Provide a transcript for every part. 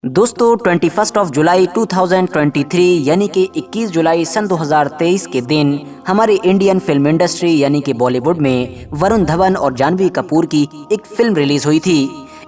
दोस्तों 21 जुलाई 2023 यानी कि 21 जुलाई सन 2023 के दिन हमारी इंडियन फिल्म इंडस्ट्री यानी कि बॉलीवुड में वरुण धवन और जानवी कपूर की एक फिल्म रिलीज हुई थी।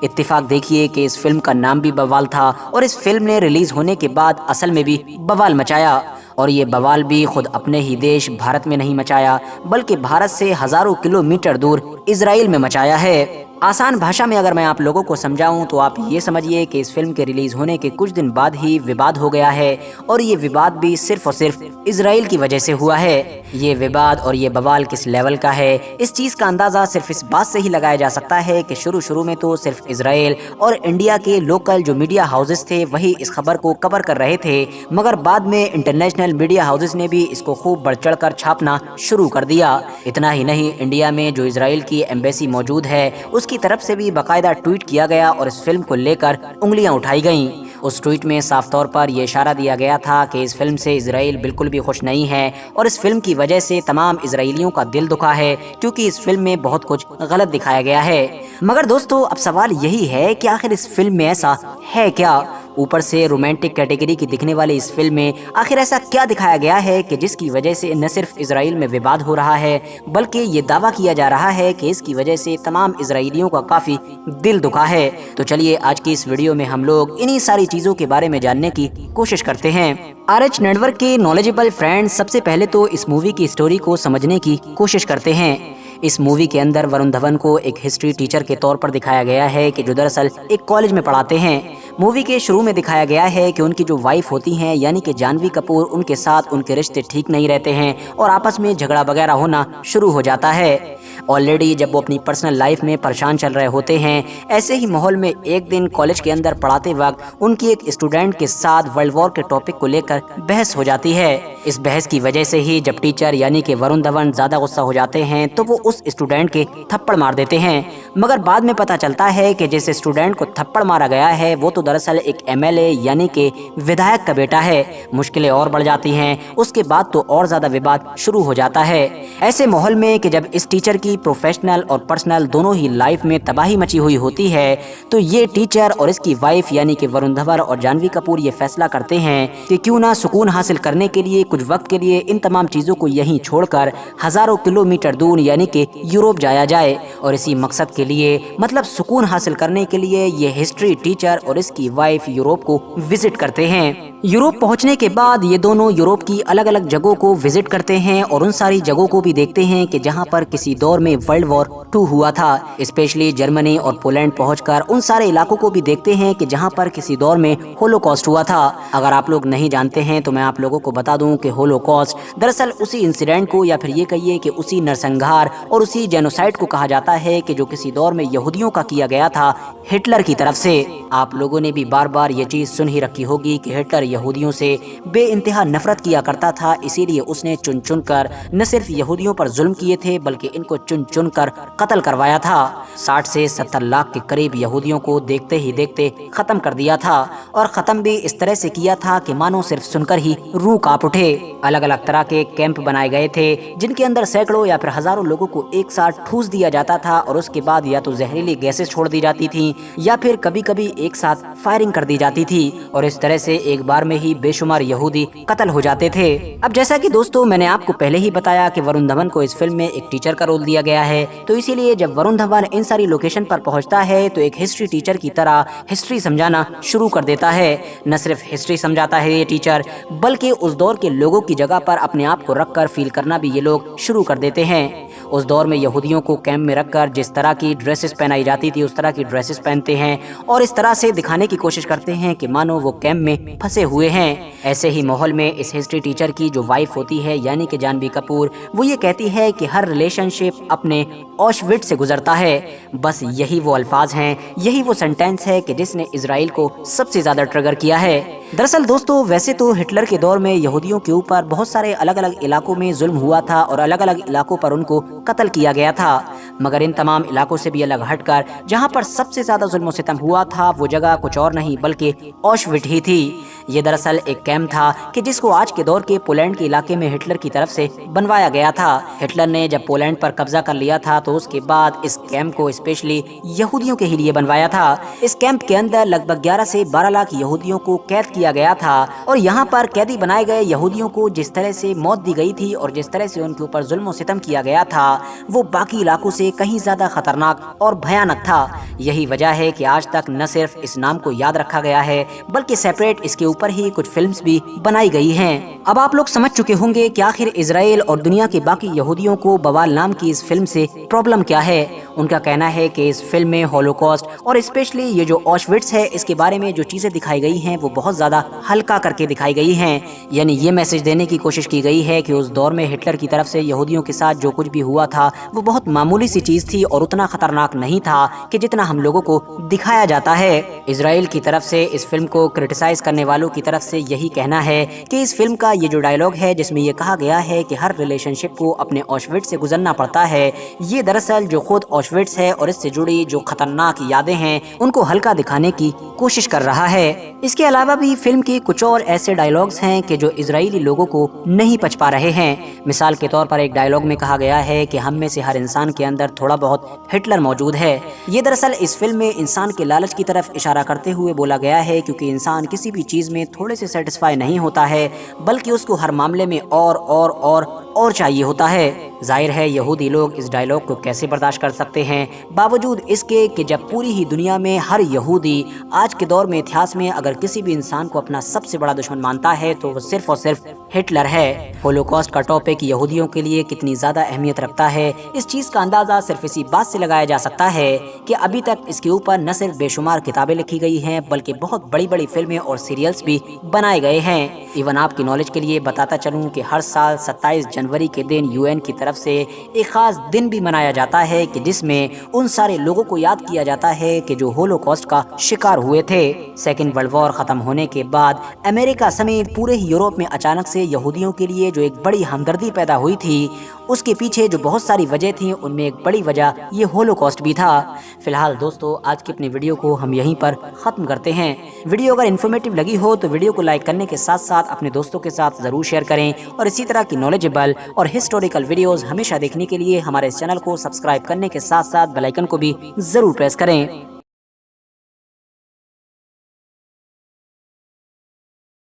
इत्तेफाक देखिए कि इस फिल्म का नाम भी बवाल था और इस फिल्म ने रिलीज होने के बाद असल में भी बवाल मचाया। और ये बवाल भी खुद अपने ही देश भारत में नहीं मचाया बल्कि भारत से हजारों किलोमीटर दूर इजराइल में मचाया है। आसान भाषा में अगर मैं आप लोगों को समझाऊं तो आप ये समझिए कि इस फिल्म के रिलीज होने के कुछ दिन बाद ही विवाद हो गया है और ये विवाद भी सिर्फ और सिर्फ इजराइल की वजह से हुआ है। ये विवाद और ये बवाल किस लेवल का है इस चीज का अंदाजा सिर्फ इस बात से ही लगाया जा सकता है कि शुरू में तो सिर्फ इजराइल और इंडिया के लोकल जो मीडिया हाउसेस थे वही इस खबर को कवर कर रहे थे, मगर बाद में इंटरनेशनल मीडिया हाउसेस ने भी इसको खूब बढ़ चढ़ कर छापना शुरू कर दिया। इतना ही नहीं, इंडिया में जो इजराइल की एम्बेसी मौजूद है उसकी तरफ से भी बाकायदा ट्वीट किया गया और इस फिल्म को लेकर उंगलियां उठाई गईं। उस ट्वीट में साफ तौर पर यह इशारा दिया गया था कि इस फिल्म से इजराइल बिल्कुल भी खुश नहीं है और इस फिल्म की वजह से तमाम इजराइलियों का दिल दुखा है क्योंकि इस फिल्म में बहुत कुछ गलत दिखाया गया है। मगर दोस्तों अब सवाल यही है कि आखिर इस फिल्म में ऐसा है क्या? ऊपर से रोमांटिक कैटेगरी की दिखने वाली इस फिल्म में आखिर ऐसा क्या दिखाया गया है कि जिसकी वजह से न सिर्फ इजराइल में विवाद हो रहा है बल्कि ये दावा किया जा रहा है कि इसकी वजह से तमाम इजराइलियों का काफी दिल दुखा है। तो चलिए आज की इस वीडियो में हम लोग इन्हीं सारी चीजों के बारे में जानने की कोशिश करते हैं। RH नेटवर्क के नॉलेजेबल फ्रेंड्स, सबसे पहले तो इस मूवी की स्टोरी को समझने की कोशिश करते हैं। इस मूवी के अंदर वरुण धवन को एक हिस्ट्री टीचर के तौर पर दिखाया गया है कि जो दरअसल एक कॉलेज में पढ़ाते हैं। मूवी के शुरू में दिखाया गया है कि उनकी जो वाइफ होती हैं यानी कि जानवी कपूर, उनके साथ उनके रिश्ते ठीक नहीं रहते हैं और आपस में झगड़ा वगैरह होना शुरू हो जाता है। ऑलरेडी जब वो अपनी पर्सनल लाइफ में परेशान चल रहे होते हैं, ऐसे ही माहौल में एक दिन कॉलेज के अंदर पढ़ाते वक्त उनकी एक स्टूडेंट के साथ वर्ल्ड वॉर के टॉपिक को लेकर बहस हो जाती है। इस बहस की वजह से ही जब टीचर यानी कि वरुण धवन ज्यादा गुस्सा हो जाते हैं तो वो उस स्टूडेंट के थप्पड़ मार देते हैं। मगर बाद में पता चलता है कि जिस स्टूडेंट को थप्पड़ मारा गया है वो तो दरअसल एक MLA यानी कि विधायक का बेटा है। मुश्किलें और बढ़ जाती हैं। उसके बाद तो और ज्यादा विवाद शुरू हो जाता है। ऐसे माहौल में कि जब इस टीचर की प्रोफेशनल और पर्सनल दोनों ही लाइफ में तबाही मची हुई होती है तो ये टीचर और इसकी वाइफ यानी कि वरुण धवन और जानवी कपूर ये फैसला करते हैं कि क्यों ना सुकून हासिल करने के लिए कुछ वक्त के लिए इन तमाम चीजों को यहीं छोड़कर हजारों किलोमीटर दूर यानी कि यूरोप जाया जाए। और इसी मकसद के लिए मतलब सुकून हासिल करने के लिए ये हिस्ट्री टीचर और इसकी वाइफ यूरोप को विजिट करते हैं। यूरोप पहुंचने के बाद ये दोनों यूरोप की अलग अलग जगहों को विजिट करते हैं और उन सारी जगहों को भी देखते हैं कि जहां पर किसी दौर में वर्ल्ड वॉर 2 हुआ था। स्पेशली जर्मनी और पोलैंड पहुंचकर उन सारे इलाकों को भी देखते हैं कि जहां पर किसी दौर में होलोकॉस्ट हुआ था। अगर आप लोग नहीं जानते हैं तो मैं आप लोगों को बता दूं कि होलोकॉस्ट दरअसल उसी इंसिडेंट को या फिर ये कहिए कि उसी नरसंहार और उसी जेनोसाइड को कहा जाता है कि जो किसी दौर में यहूदियों का किया गया था हिटलर की तरफ से। आप लोगों ने भी बार बार ये चीज सुन ही रखी होगी कि हिटलर यहूदियों से बेइंतहा नफरत किया करता था, इसीलिए उसने चुन चुन कर न सिर्फ यहूदियों पर जुल्म किए थे बल्कि इनको चुन चुन कर कत्ल करवाया था। 60 से 70 लाख के करीब यहूदियों को देखते ही देखते खत्म कर दिया था और खत्म भी इस तरह से किया था कि मानो सिर्फ सुनकर ही रूह कांप उठे। अलग अलग तरह के कैंप बनाए गए थे जिनके अंदर सैकड़ों या फिर हजारों लोगों को एक साथ ठूस दिया जाता था और उसके बाद या तो जहरीली गैसेस छोड़ दी जाती थी या फिर कभी कभी एक साथ फायरिंग कर दी जाती थी और इस तरह से एक बार में ही बेशुमार यहूदी कत्ल हो जाते थे। अब जैसा कि दोस्तों मैंने आपको पहले ही बताया कि वरुण धवन को इस फिल्म में एक टीचर का रोल दिया गया है, तो इसीलिए जब वरुण धवन इन सारी लोकेशन पर पहुंचता है तो एक हिस्ट्री टीचर की तरह हिस्ट्री समझाना शुरू कर देता है। न सिर्फ हिस्ट्री समझाता है ये टीचर बल्कि उस दौर के लोगों की जगह पर अपने आप को रखकर फील करना भी ये लोग शुरू कर देते हैं। उस दौर में यहूदियों को कैंप में रखकर जिस तरह की ड्रेसेस पहनाई जाती थी उस तरह की ड्रेसेस पहनते हैं और इस तरह से दिखाने की कोशिश करते हैं कि मानो वो कैंप में फंसे हुए हैं। ऐसे ही माहौल में इस हिस्ट्री टीचर की जो वाइफ होती है यानी कि जानवी कपूर, वो ये कहती है कि हर रिलेशनशिप अपने ऑशविट्ज से गुजरता है। बस यही वो अल्फाज हैं, यही वो सेंटेंस है कि जिसने इजराइल को सबसे ज्यादा ट्रिगर किया है। दरअसल दोस्तों वैसे तो हिटलर के दौर में यहूदियों के ऊपर बहुत सारे अलग अलग इलाकों में जुल्म हुआ था और अलग अलग इलाकों पर उनको कत्ल किया गया था, मगर इन तमाम इलाकों से भी अलग हटकर जहाँ पर सबसे ज्यादा जुल्म सितम हुआ था वो जगह कुछ और नहीं बल्कि ऑशविट ही थी। ये दरअसल एक कैंप था कि जिसको आज के दौर के पोलैंड के इलाके में हिटलर की तरफ से बनवाया गया था। हिटलर ने जब पोलैंड पर कब्जा कर लिया था तो उसके बाद इस कैंप को स्पेशली यहूदियों के ही लिए बनवाया था। इस कैंप के अंदर लगभग 11 से 12 लाख यहूदियों को कैद किया गया था और यहाँ पर कैदी बनाए गए यहूदियों को जिस तरह से मौत दी गई थी और जिस तरह से उनके ऊपर जुल्म सितम किया गया था वो बाकी इलाकों से कहीं ज्यादा खतरनाक और भयानक था। यही वजह है कि आज तक न सिर्फ इस नाम को याद रखा गया है बल्कि सेपरेट इसके ऊपर ही कुछ फिल्म्स भी बनाई गई हैं। अब आप लोग समझ चुके होंगे कि आखिर इजराइल और दुनिया के बाकी यहूदियों को बवाल नाम की इस फिल्म से प्रॉब्लम क्या है। उनका कहना है कि इस फिल्म में होलोकॉस्ट और स्पेशली ये जो ऑशविट्स है इसके बारे में जो चीजें दिखाई गई हैं वो बहुत ज्यादा हल्का करके दिखाई गई हैं। यानी ये मैसेज देने की कोशिश की गई है कि उस दौर में हिटलर की तरफ से यहूदियों के साथ जो कुछ भी हुआ था वो बहुत मामूली सी चीज थी और उतना खतरनाक नहीं था कि जितना हम लोगों को दिखाया जाता है। इजराइल की तरफ से इस फिल्म को क्रिटिसाइज करने वालों की तरफ से यही कहना है कि इस फिल्म का ये जो डायलॉग है जिसमें ये कहा गया है कि हर रिलेशनशिप को अपने ऑशविट्स से गुजरना पड़ता है, ये दरअसल जो खुद ऑशविट्स है और इससे जुड़ी जो खतरनाक यादें हैं उनको हल्का दिखाने की कोशिश कर रहा है। इसके अलावा भी फिल्म के कुछ और ऐसे डायलॉग्स हैं कि जो इजरायली लोगों को नहीं पच पा रहे हैं। मिसाल के तौर पर एक डायलॉग में कहा गया है कि हम में से हर इंसान के अंदर थोड़ा बहुत हिटलर मौजूद है। ये दरअसल इस फिल्म में इंसान के लालच की तरफ इशारा करते हुए बोला गया है, क्योंकि इंसान किसी भी चीज में थोड़े से सेटिस्फाई नहीं होता है बल्कि उसको हर मामले में और चाहिए होता है। जाहिर है यहूदी लोग इस डायलॉग को कैसे बर्दाश्त कर सकते हैं, बावजूद इसके कि जब पूरी ही दुनिया में हर यहूदी आज के दौर में इतिहास में अगर किसी भी इंसान को अपना सबसे बड़ा दुश्मन मानता है तो वो सिर्फ और सिर्फ हिटलर है। होलोकॉस्ट का टॉपिक यहूदियों के लिए कितनी ज्यादा अहमियत रखता है इस चीज का अंदाजा सिर्फ इसी बात से लगाया जा सकता है कि अभी तक इसके ऊपर न सिर्फ बेशुमार किताबें लिखी गई हैं बल्कि बहुत बड़ी बड़ी फिल्में और सीरियल्स भी बनाए गए हैं। इवन आपकी नॉलेज के लिए बताता चलूं कि हर साल 27 जनवरी के दिन यूएन की तरफ से एक खास दिन भी मनाया जाता है कि जिसमें उन सारे लोगों को याद किया जाता है कि जो होलोकॉस्ट का शिकार हुए थे। सेकेंड वर्ल्ड वॉर खत्म होने के बाद अमेरिका समेत पूरे ही यूरोप में अचानक से यहूदियों के लिए जो एक बड़ी हमदर्दी पैदा हुई थी उसके पीछे जो बहुत सारी वजह थी उनमें एक बड़ी वजह ये होलोकॉस्ट भी था। फिलहाल दोस्तों आज की अपनी वीडियो को हम यहीं पर खत्म करते हैं। वीडियो अगर इन्फॉर्मेटिव लगी हो तो वीडियो को लाइक करने के साथ साथ अपने दोस्तों के साथ जरूर शेयर करें और इसी तरह की नॉलेजेबल और हिस्टोरिकल वीडियोस हमेशा देखने के लिए हमारे इस चैनल को सब्सक्राइब करने के साथ साथ बेल आइकन को भी जरूर प्रेस करें।